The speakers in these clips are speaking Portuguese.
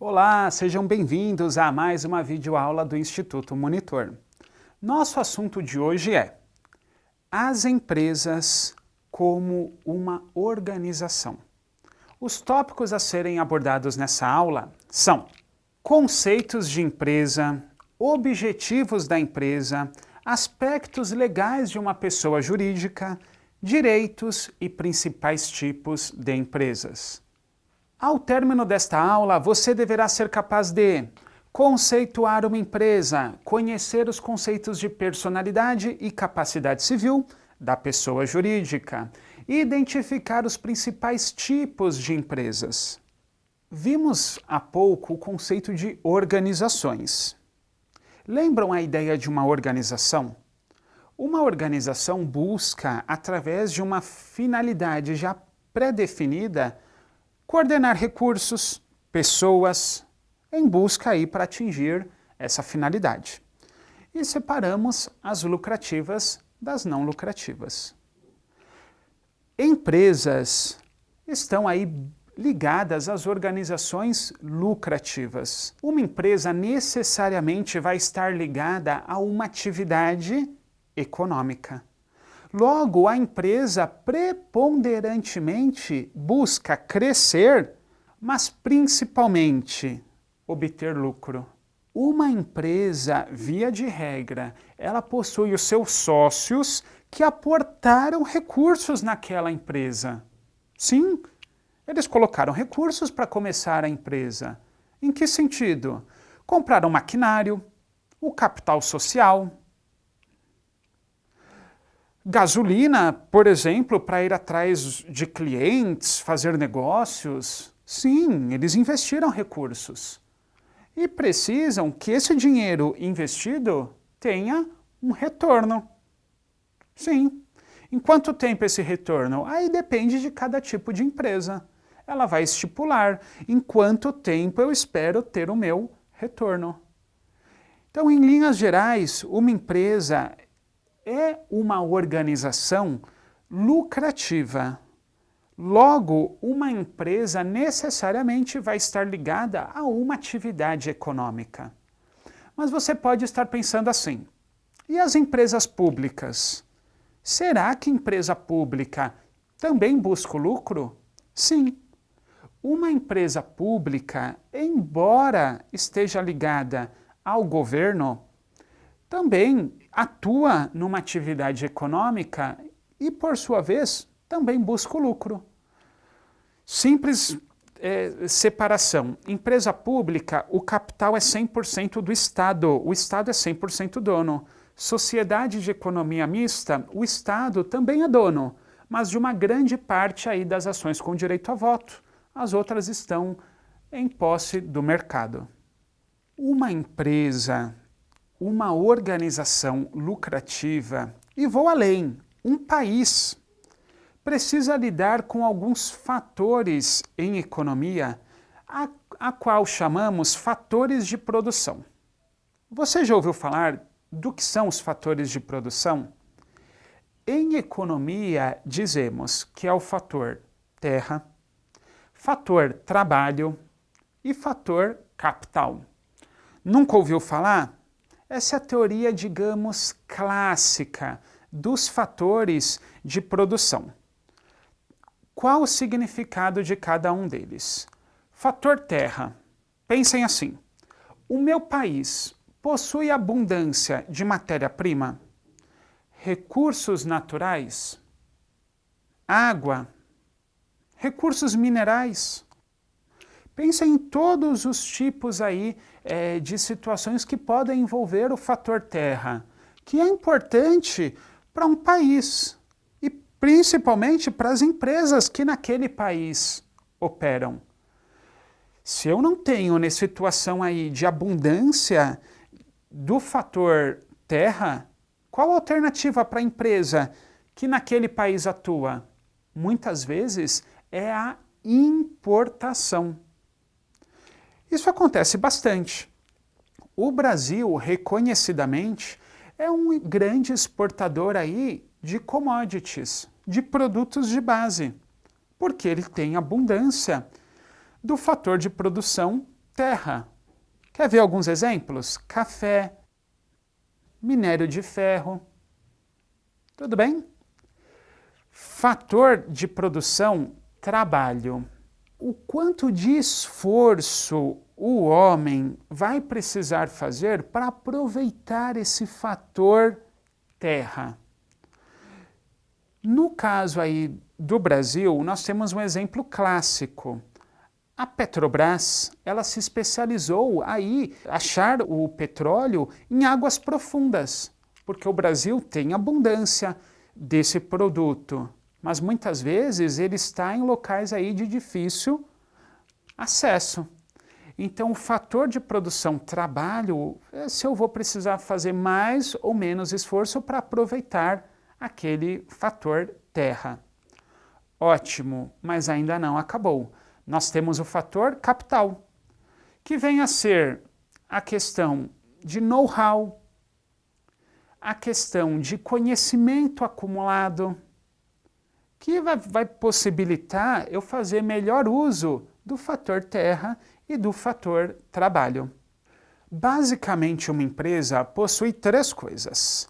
Olá, sejam bem-vindos a mais uma videoaula do Instituto Monitor. Nosso assunto de hoje é as empresas como uma organização. Os tópicos a serem abordados nessa aula são conceitos de empresa, objetivos da empresa, aspectos legais de uma pessoa jurídica, direitos e principais tipos de empresas. Ao término desta aula, você deverá ser capaz de conceituar uma empresa, conhecer os conceitos de personalidade e capacidade civil da pessoa jurídica, identificar os principais tipos de empresas. Vimos há pouco o conceito de organizações. Lembram a ideia de uma organização? Uma organização busca, através de uma finalidade já pré-definida, coordenar recursos, pessoas, em busca aí para atingir essa finalidade. E separamos as lucrativas das não lucrativas. Empresas estão aí ligadas às organizações lucrativas. Uma empresa necessariamente vai estar ligada a uma atividade econômica. Logo, a empresa preponderantemente busca crescer, mas principalmente obter lucro. Uma empresa, via de regra, ela possui os seus sócios que aportaram recursos naquela empresa. Sim, eles colocaram recursos para começar a empresa. Em que sentido? Compraram maquinário, o capital social, gasolina, por exemplo, para ir atrás de clientes, fazer negócios. Sim, eles investiram recursos. E precisam que esse dinheiro investido tenha um retorno. Sim. Em quanto tempo esse retorno? Aí depende de cada tipo de empresa. Ela vai estipular em quanto tempo eu espero ter o meu retorno. Então, em linhas gerais, uma empresa é uma organização lucrativa. Logo, uma empresa necessariamente vai estar ligada a uma atividade econômica. Mas você pode estar pensando assim, e as empresas públicas? Será que empresa pública também busca o lucro? Sim. Uma empresa pública, embora esteja ligada ao governo, também atua numa atividade econômica e, por sua vez, também busca o lucro. Simples separação. Empresa pública, o capital é 100% do Estado, o Estado é 100% dono. Sociedade de economia mista, o Estado também é dono, mas de uma grande parte aí das ações com direito a voto. As outras estão em posse do mercado. Uma empresa, uma organização lucrativa, e vou além, um país, precisa lidar com alguns fatores em economia, a qual chamamos fatores de produção. Você já ouviu falar do que são os fatores de produção? Em economia, dizemos que é o fator terra, fator trabalho e fator capital. Nunca ouviu falar? Essa é a teoria, digamos, clássica dos fatores de produção. Qual o significado de cada um deles? Fator terra. Pensem assim, o meu país possui abundância de matéria-prima, recursos naturais, água, recursos minerais. Pensem em todos os tipos aí de situações que podem envolver o fator terra, que é importante para um país e principalmente para as empresas que naquele país operam. Se eu não tenho nessa situação aí de abundância do fator terra, qual a alternativa para a empresa que naquele país atua? Muitas vezes é a importação. Isso acontece bastante. O Brasil, reconhecidamente, é um grande exportador aí de commodities, de produtos de base, porque ele tem abundância do fator de produção terra. Quer ver alguns exemplos? Café, minério de ferro. Tudo bem? Fator de produção, trabalho. O quanto de esforço o homem vai precisar fazer para aproveitar esse fator terra? No caso aí do Brasil, nós temos um exemplo clássico. A Petrobras, ela se especializou aí achar o petróleo em águas profundas, porque o Brasil tem abundância desse produto, mas muitas vezes ele está em locais aí de difícil acesso. Então, o fator de produção trabalho é se eu vou precisar fazer mais ou menos esforço para aproveitar aquele fator terra. Ótimo, mas ainda não acabou. Nós temos o fator capital, que vem a ser a questão de know-how, a questão de conhecimento acumulado, que vai possibilitar eu fazer melhor uso do fator terra e do fator trabalho. Basicamente, uma empresa possui três coisas.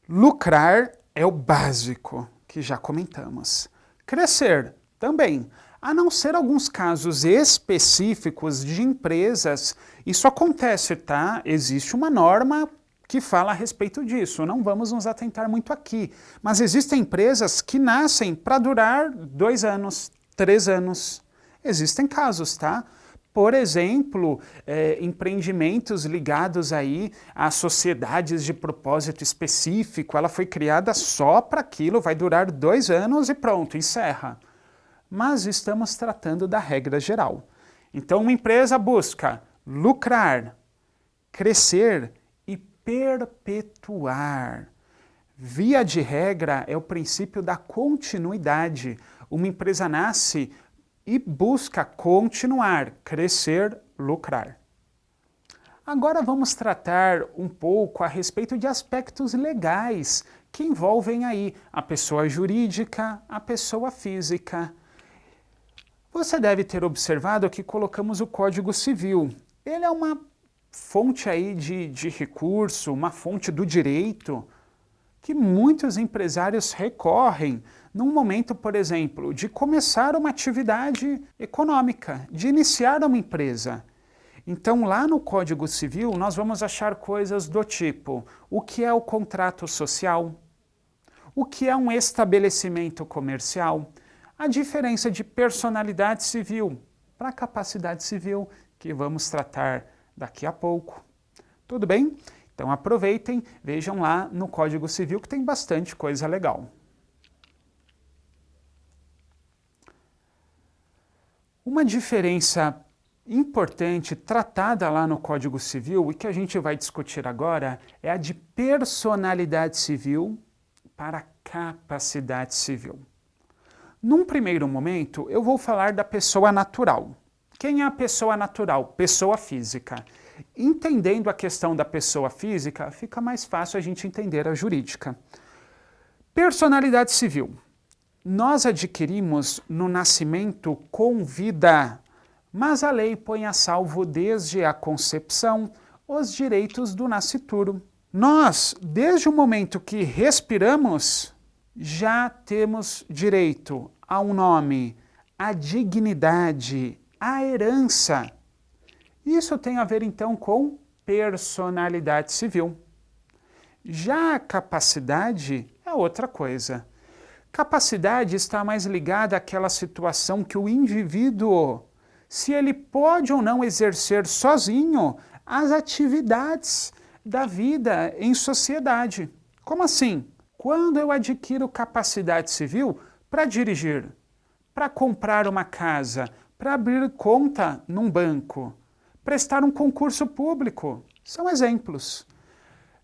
Lucrar é o básico, que já comentamos. Crescer, também. A não ser alguns casos específicos de empresas, isso acontece, tá? Existe uma norma que fala a respeito disso, não vamos nos atentar muito aqui. Mas existem empresas que nascem para durar 2 anos, 3 anos. Existem casos, tá? Por exemplo, empreendimentos ligados aí a sociedades de propósito específico, ela foi criada só para aquilo, vai durar 2 anos e pronto, encerra. Mas estamos tratando da regra geral. Então, uma empresa busca lucrar, crescer e perpetuar. Via de regra, é o princípio da continuidade. Uma empresa nasce e busca continuar, crescer, lucrar. Agora vamos tratar um pouco a respeito de aspectos legais que envolvem aí a pessoa jurídica, a pessoa física. Você deve ter observado que colocamos o Código Civil. Ele é uma fonte aí de recurso, uma fonte do direito, que muitos empresários recorrem num momento, por exemplo, de começar uma atividade econômica, de iniciar uma empresa. Então, lá no Código Civil, nós vamos achar coisas do tipo: o que é o contrato social? O que é um estabelecimento comercial? A diferença de personalidade civil para capacidade civil, que vamos tratar daqui a pouco. Tudo bem? Então aproveitem, vejam lá no Código Civil que tem bastante coisa legal. Uma diferença importante tratada lá no Código Civil e que a gente vai discutir agora é a de personalidade civil para capacidade civil. Num primeiro momento, eu vou falar da pessoa natural. Quem é a pessoa natural? Pessoa física. Entendendo a questão da pessoa física, fica mais fácil a gente entender a jurídica. Personalidade civil. Nós adquirimos no nascimento com vida, mas a lei põe a salvo desde a concepção os direitos do nascituro. Nós, desde o momento que respiramos, já temos direito a um nome, à dignidade, à herança. Isso tem a ver, então, com personalidade civil. Já a capacidade é outra coisa. Capacidade está mais ligada àquela situação que o indivíduo, se ele pode ou não exercer sozinho as atividades da vida em sociedade. Como assim? Quando eu adquiro capacidade civil para dirigir, para comprar uma casa, para abrir conta num banco, prestar um concurso público, são exemplos.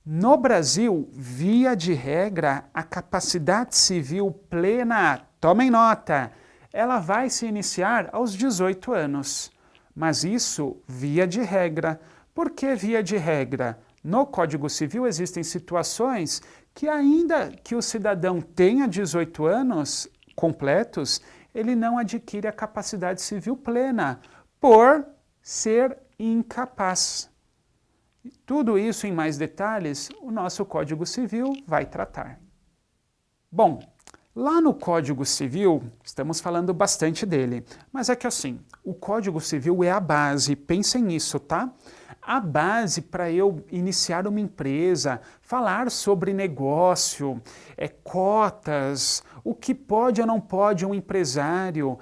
No Brasil, via de regra, a capacidade civil plena, tomem nota, ela vai se iniciar aos 18 anos. Mas isso, via de regra. Por que via de regra? No Código Civil existem situações que ainda que o cidadão tenha 18 anos completos, ele não adquire a capacidade civil plena, por ser incapaz. Tudo isso em mais detalhes o nosso Código Civil vai tratar. Bom, lá no Código Civil, estamos falando bastante dele, mas é que assim, o Código Civil é a base, pensem nisso, tá? A base para eu iniciar uma empresa, falar sobre negócio, cotas, o que pode ou não pode um empresário.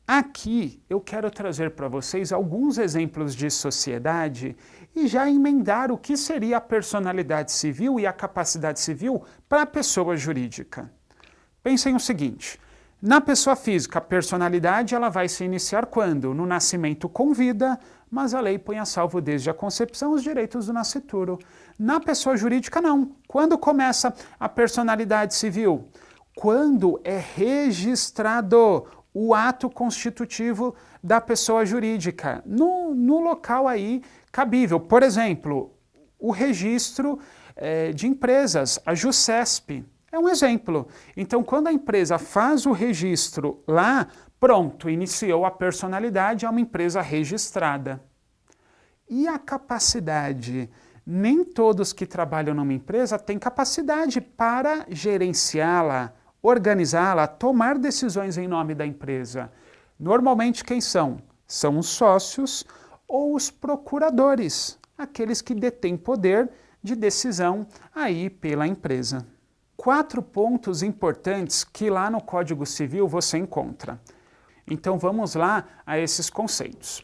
Aqui eu quero trazer para vocês alguns exemplos de sociedade e já emendar o que seria a personalidade civil e a capacidade civil para a pessoa jurídica. Pensem o seguinte, na pessoa física, a personalidade ela vai se iniciar quando? No nascimento com vida, mas a lei põe a salvo desde a concepção os direitos do nascituro. Na pessoa jurídica não. Quando começa a personalidade civil? Quando é registrado o ato constitutivo da pessoa jurídica, no local aí cabível. Por exemplo, o registro de empresas, a JUSESP, é um exemplo. Então, quando a empresa faz o registro lá, pronto, iniciou a personalidade, é uma empresa registrada. E a capacidade? Nem todos que trabalham numa empresa têm capacidade para gerenciá-la, organizá-la, tomar decisões em nome da empresa. Normalmente quem são? São os sócios ou os procuradores, aqueles que detêm poder de decisão aí pela empresa. 4 pontos importantes que lá no Código Civil você encontra. Então vamos lá a esses conceitos.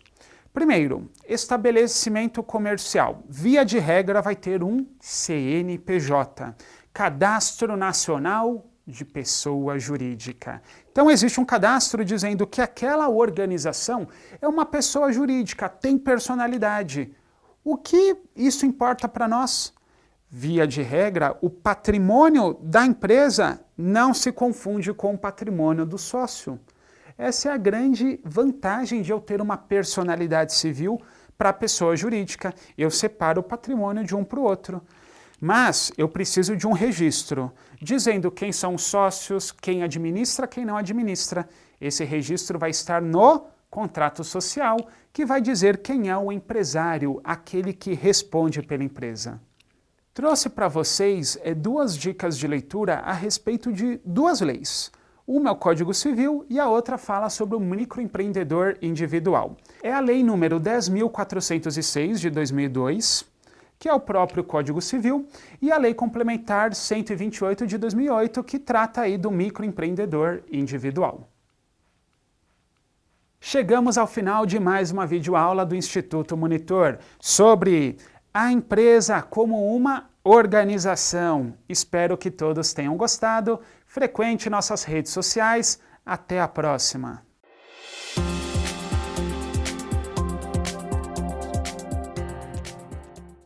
Primeiro, estabelecimento comercial. Via de regra vai ter um CNPJ, Cadastro Nacional de Pessoa Jurídica. Então existe um cadastro dizendo que aquela organização é uma pessoa jurídica, tem personalidade. O que isso importa para nós? Via de regra, o patrimônio da empresa não se confunde com o patrimônio do sócio. Essa é a grande vantagem de eu ter uma personalidade civil para a pessoa jurídica. Eu separo o patrimônio de um para o outro. Mas eu preciso de um registro, dizendo quem são os sócios, quem administra, quem não administra. Esse registro vai estar no contrato social, que vai dizer quem é o empresário, aquele que responde pela empresa. Trouxe para vocês 2 dicas de leitura a respeito de 2 leis. Uma é o Código Civil e a outra fala sobre o microempreendedor individual. É a lei número 10.406 de 2002, que é o próprio Código Civil, e a lei complementar 128 de 2008, que trata aí do microempreendedor individual. Chegamos ao final de mais uma videoaula do Instituto Monitor sobre a empresa como uma organização. Espero que todos tenham gostado. Frequente nossas redes sociais. Até a próxima!